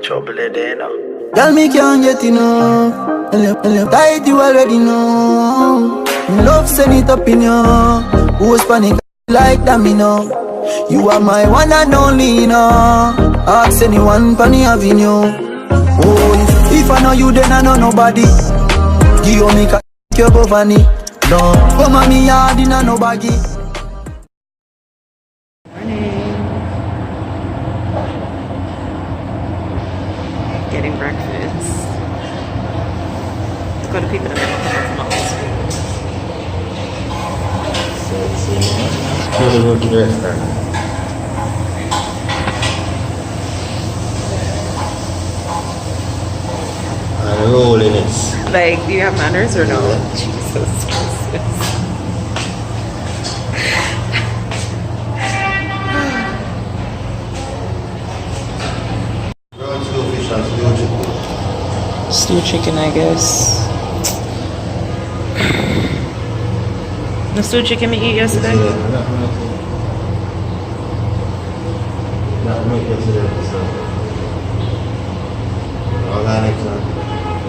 Trouble it there now. Girl, me can't get enough. And you tight, you already know. Love send it up in you. Who's panic like that, me know. You are my one and only, you know. Ask anyone, Penny Avenue. Oh, if I know you, then I know nobody. Give me your govani. No, come on me yard in a no baggy. Getting breakfast. Let's go to People in the Middle. Go to the restaurant. And rolling it. Like, do you have manners or no? Jesus Christ. Stew chicken, I guess. The stew chicken we ate yesterday?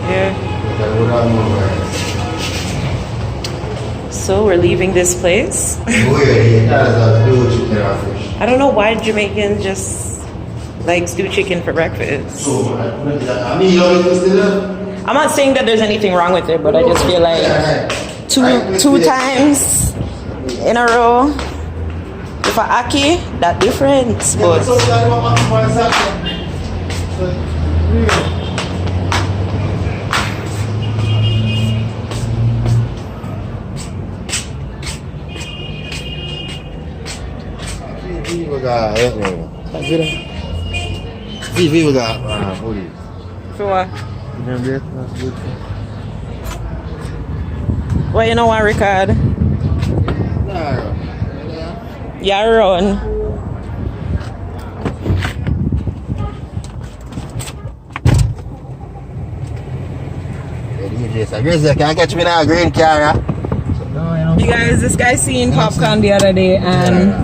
Yeah. So we're leaving this place. I don't know why Jamaicans just like stew chicken for breakfast. I'm not saying that there's anything wrong with it, but I just feel like two times in a row if I aki, that different. But we got for what? Well, you know what, Rickard? Yeah, run. Can't catch me now, green car. You guys, this guy seen popcorn the other day and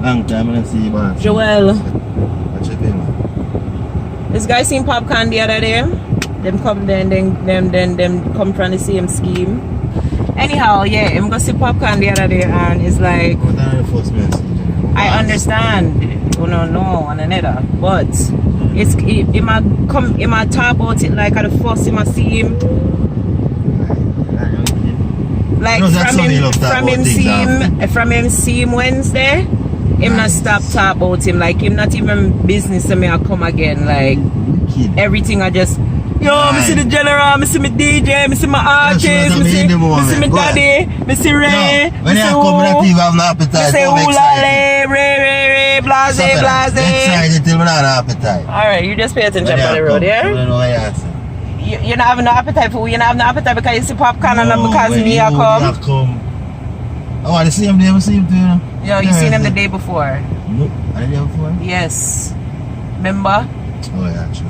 long time I didn't see you, man. Joel. What's your thing, man? This guy seen popcorn the other day. Them come them come from the same scheme. Anyhow, yeah, I'm gonna see popcorn the other day and it's like I understand. Oh no, and another. But it might talk about it like at the first him see him. Like from him see him Wednesday, him not stop talk about him. Like him not even business to me I come again. Like everything I just I see the general, I see my DJ, I see my artist, I see my daddy, I see Ray, when you come with you have no appetite, I say Ulale, Ray, blase. Excited till we not have appetite. Alright, you just pay attention on the road, yeah? You're not having no appetite for you not have no appetite because you see popcorn and not because me I come. Oh, I see him there, I see him too, you know? Yo, you seen him the day before? Nope, the day before? Yes. Remember? Oh yeah, true.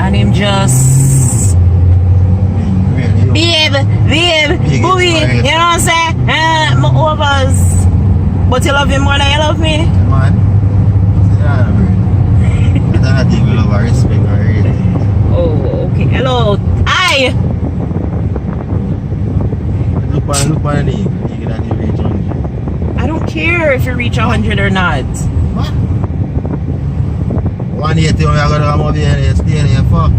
And him just babe, booey, you know what I'm saying? My overs. But you love him more than you love me? Man, I don't think we love or respect or anything. Oh, okay. Hello. Hi. Look on the name. You can actually reach 100. I don't care if you reach 100 or not. What? 180 when we are going to come over here and stay there, fuck.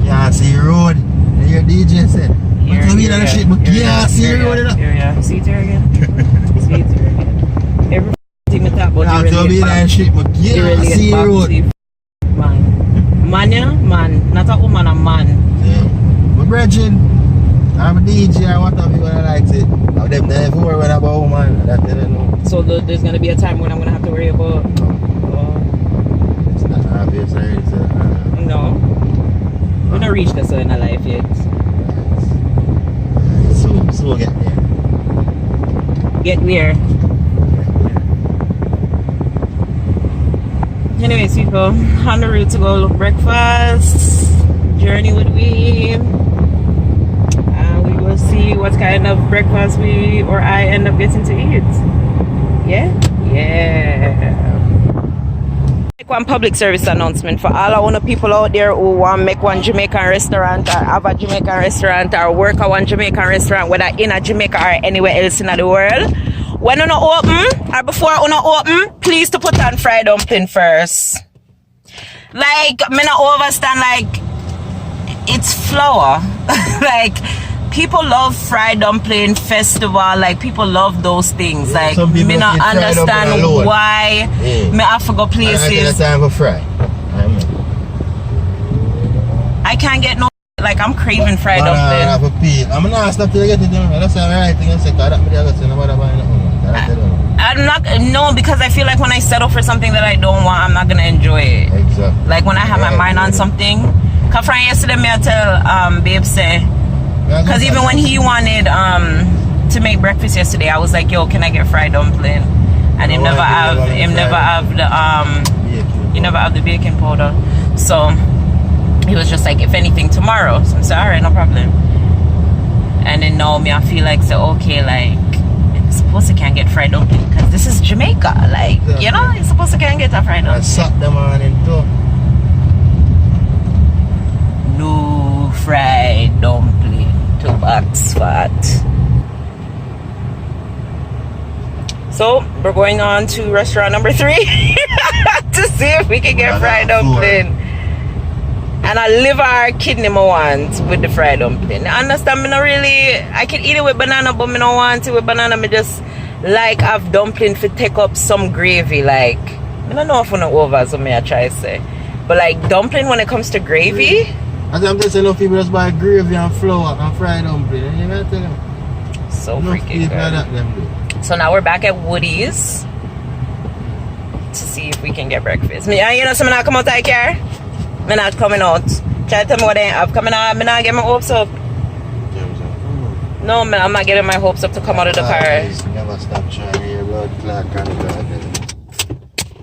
Can't see the road. And your DJ said, what you mean on the shit, but can't see the road, you know? Yeah. See it here again. See it here again. Everything we talk about, you really on shit, but can't see the road. Man, yeah? Man. Not a woman, a man. Yeah. But brethren, I'm a DJ or whatever you wanna like it. Of them never worry about woman, that they don't know. So there's gonna be a time when I'm gonna have to worry about it's not obvious already, so no. We're not reached a certain life yet. So we'll get there. Get where? Anyways, people, on the route to go look breakfast, journey with we. We will see what kind of breakfast I end up getting to eat. Yeah? Yeah. One public service announcement for all our people out there who want to make one Jamaican restaurant or have a Jamaican restaurant or work at one Jamaican restaurant, whether in a Jamaica or anywhere else in the world. When you open or before you open, please to put on fried dumpling first. Like, me not overstand, like, it's flour. Like, people love fried dumpling festival, like people love those things. Like, me not understand why me have to go places. Time for fry. I can't get no, like, I'm craving fried dumpling. I'm not stop till I get it done. That's the right thing I say. I'm not, no, because I feel like when I settle for something that I don't want, I'm not gonna enjoy it. Exactly. Like when I have my mind on something. Cause from yesterday, me I tell babe say, cause even when he wanted to make breakfast yesterday, I was like, yo, can I get fried dumpling? And him never have the baking powder. So he was just like, if anything, tomorrow. So I said, all right, no problem. And then now me I feel like, so okay, like, I'm supposed to can't get fried dumpling because this is Jamaica. Like, you know, you're supposed to can't get a fried dumpling. I suck them on into. No fried dumpling to box fat. So we're going on to restaurant number 3 to see if we can get fried dumpling. And a liver kidney I want with the fried dumpling. I understand, me not really, I can eat it with banana, but me don't want it with banana. Me just like have dumpling to take up some gravy. Like, I don't know if I'm over, so me I try to say. But like dumpling when it comes to gravy. As I'm just saying, enough people just buy gravy and flour and fried dumpling. You know what I'm telling you? So freaking good. So now we're back at Woody's to see if we can get breakfast. Me, you know, so I'm not come out of here. I'm not coming out. Try to tell me what I have coming out. I'm not getting my hopes up. No, man, I'm not getting my hopes up to come out of the car. Never stop trying to hear blood clot and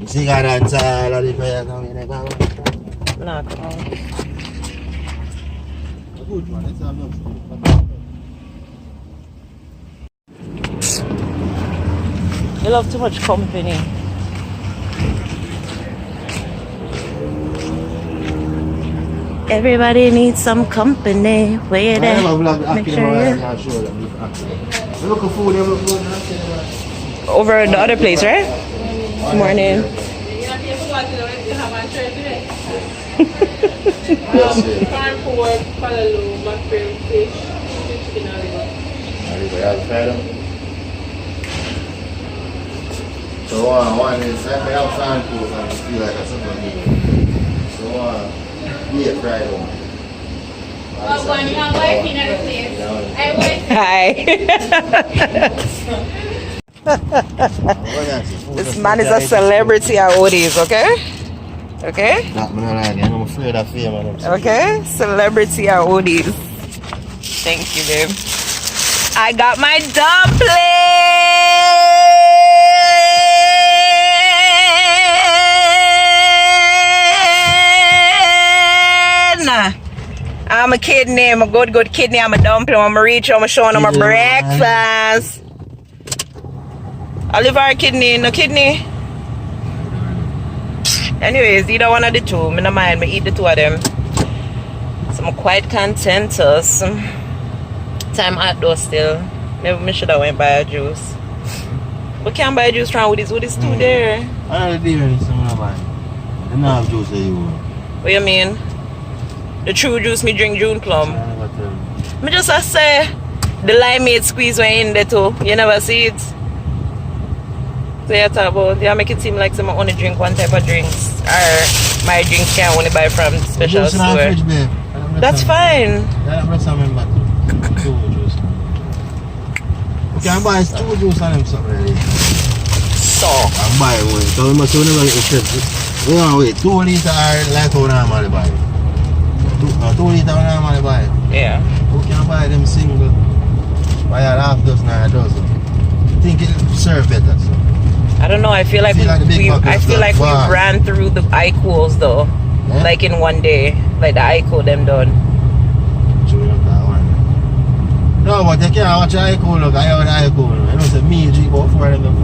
you see that inside all the prayers now in the car? Nah, come on. Good one, it's all You love too much company. Everybody needs some company. Where they? Make sure over the other place, right? Good morning. Farm pork, palalo, mackerel, fish, chicken So one is I have farm pork and I feel like that's something. So yeah, fried one. Well, one, you are working at the place. I work. Hi. This man is a celebrity at Woody's, okay? Okay? I'm afraid of fame. Okay? Celebrity at Woody's. Thank you, babe. I got my dumpling! I'm a kidney, I'm a good kidney, I'm a dumpling, I'm a reach, I'm a showing them a breakfast. Olive or kidney, no kidney. Anyways, either one of the two, me no mind, me eat the two of them. So I'm quite content. Time hot though still. Maybe me should have went buy a juice. We can't buy juice from Woody's, Woody's too there. I don't know some of mine. I don't have juice that you want. What you mean? The true juice me drink June plum. Me just say the limeade squeeze went in there too. You never see it. So you talk about, you make it seem like someone only drink one type of drinks. Or my drinks can only buy from special store. Fridge, babe. That's fine. You can buy 2 juice on them something already. So I'm buying one. So we must never get the trip. We want to wait 2 liters or like how I'm normally buy. 2 liters I'm normally buy. yeah. We can buy them single. Buy a half dozen or a dozen. I think it serve better. So. I don't know. I feel like we ran through the iCools though, yeah? Like in one day, like the iCool them done. No, but you can't watch iCool. Look, I have an iCool. I know it's me drink about 4 of them.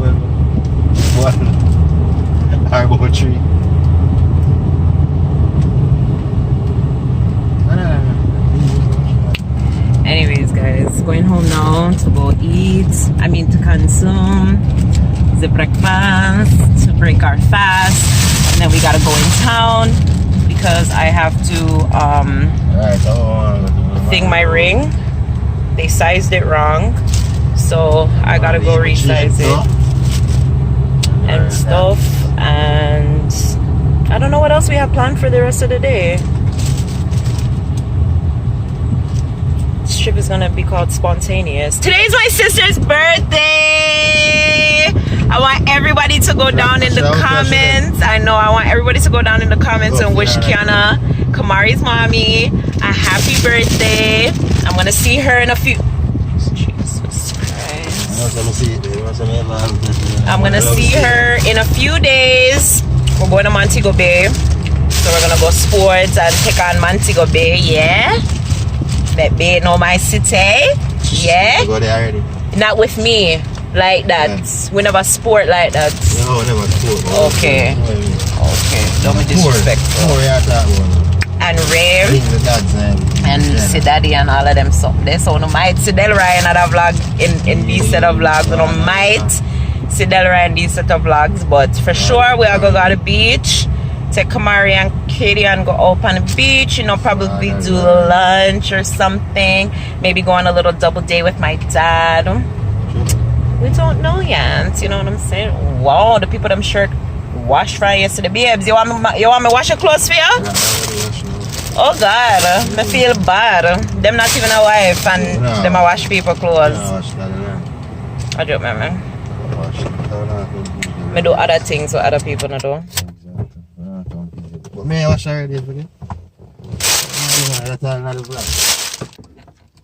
the breakfast to break our fast, and then we gotta go in town because I have to thing my ring. They sized it wrong, so I gotta go resize it and stuff. And I don't know what else we have planned for the rest of the day. This trip is gonna be called spontaneous. Today's my sister's birthday. I want everybody to go down in the comments. I know I want everybody to go down in the comments and wish Kiana, Kamari's mommy, a happy birthday. I'm gonna see her in a few. Jesus Christ. I'm gonna see her in a few days. We're going to Montego Bay, so we're gonna go sports and take on Montego Bay. Yeah, that Bay know my city. Yeah, go there already. Not with me like that. Yeah. We never sport like that. No, never sport. Okay. Okay. Don't be disrespectful. And Ray and see Daddy and all of them. So they so no might see Delroy in another vlog in these set of vlogs. No might see Delroy in these set of vlogs, but for sure we are gonna go to the beach. Take Kamari and Katie and go up on the beach, you know, probably do lunch or something. Maybe go on a little double day with my dad. We don't know yet, you know what I'm saying? Wow, the people them shirt wash from yesterday. Babes, you want me wash your clothes for you? Oh God, I feel bad. Them not even a wife and them a wash people clothes. I don't remember. I do other things what other people not do. But me, I wash already for you.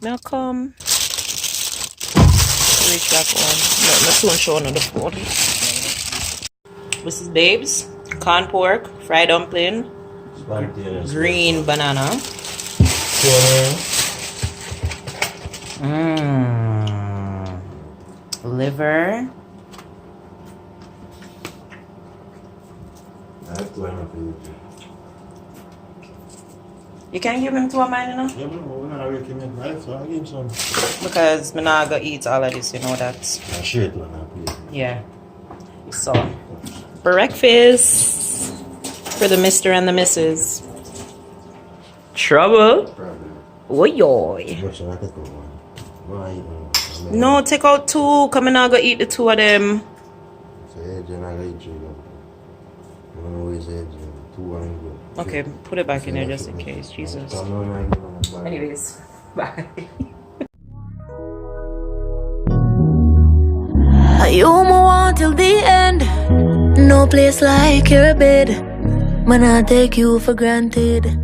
Now come. Reach back on. No, my soon showing on the phone. This is Babes. Corn pork, fried dumpling, green banana. Liver. You can't give him two of mine, you know? Yeah, but we're not really making right, so I'll give him some. Because I'm not gonna eat all of this, you know that. Shit, man. Yeah. So, breakfast for the Mr. and the Mrs. Trouble. Oi, oi. No, take out two. Come and I'll go eat the two of them. Okay, put it back in there just in case. Jesus. Anyways, bye. You move on till the end. No place like your bed. Man, I take you for granted.